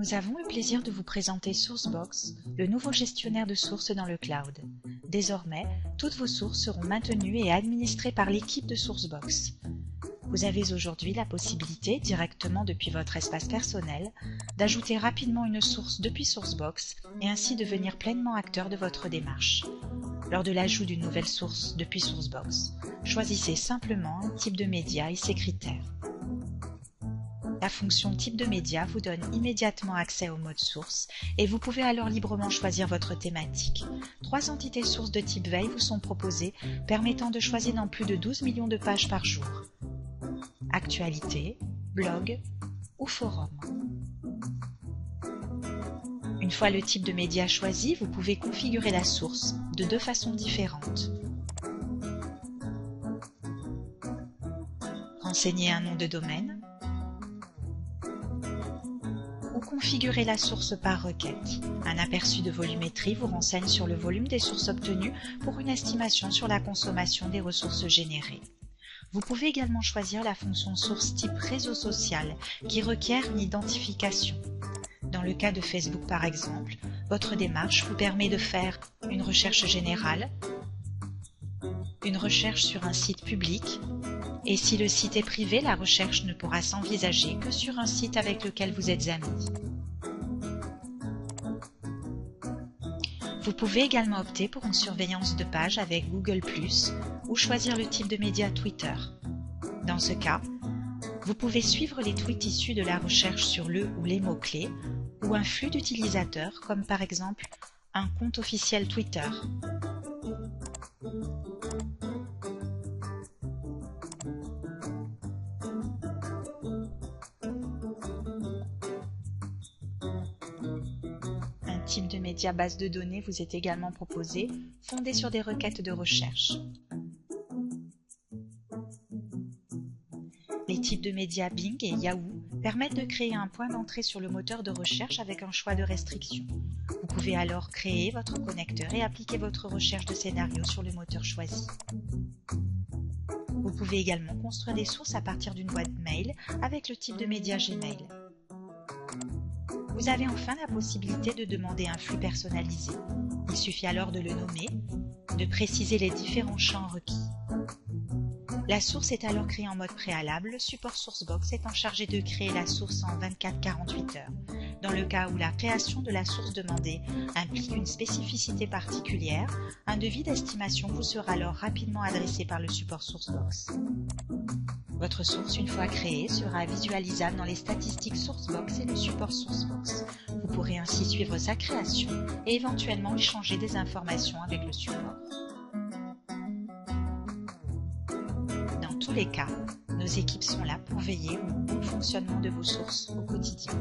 Nous avons le plaisir de vous présenter Sourcebox, le nouveau gestionnaire de sources dans le cloud. Désormais, toutes vos sources seront maintenues et administrées par l'équipe de Sourcebox. Vous avez aujourd'hui la possibilité, directement depuis votre espace personnel, d'ajouter rapidement une source depuis Sourcebox et ainsi devenir pleinement acteur de votre démarche. Lors de l'ajout d'une nouvelle source depuis Sourcebox, choisissez simplement un type de média et ses critères. La fonction type de média vous donne immédiatement accès au mode source et vous pouvez alors librement choisir votre thématique. 3 entités sources de type veille vous sont proposées, permettant de choisir dans plus de 12 millions de pages par jour. Actualité, blog ou forum. Une fois le type de média choisi, vous pouvez configurer la source de 2 façons différentes. Renseigner un nom de domaine ou configurer la source par requête. Un aperçu de volumétrie vous renseigne sur le volume des sources obtenues pour une estimation sur la consommation des ressources générées. Vous pouvez également choisir la fonction source type réseau social qui requiert une identification. Dans le cas de Facebook par exemple, votre démarche vous permet de faire une recherche générale, une recherche sur un site public, et si le site est privé, la recherche ne pourra s'envisager que sur un site avec lequel vous êtes amis. Vous pouvez également opter pour une surveillance de page avec Google+, ou choisir le type de média Twitter. Dans ce cas, vous pouvez suivre les tweets issus de la recherche sur le ou les mots-clés, ou un flux d'utilisateurs, comme par exemple un compte officiel Twitter. Type de média base de données vous est également proposé, fondé sur des requêtes de recherche. Les types de médias Bing et Yahoo permettent de créer un point d'entrée sur le moteur de recherche avec un choix de restriction. Vous pouvez alors créer votre connecteur et appliquer votre recherche de scénario sur le moteur choisi. Vous pouvez également construire des sources à partir d'une boîte mail avec le type de média Gmail. Vous avez enfin la possibilité de demander un flux personnalisé. Il suffit alors de le nommer, de préciser les différents champs requis. La source est alors créée en mode préalable, le support Sourcebox étant chargé de créer la source en 24-48 heures. Dans le cas où la création de la source demandée implique une spécificité particulière, un devis d'estimation vous sera alors rapidement adressé par le support Sourcebox. Votre source, une fois créée, sera visualisable dans les statistiques Sourcebox et le support Sourcebox. Vous pourrez ainsi suivre sa création et éventuellement échanger des informations avec le support. Dans tous les cas, nos équipes sont là pour veiller au bon fonctionnement de vos sources au quotidien.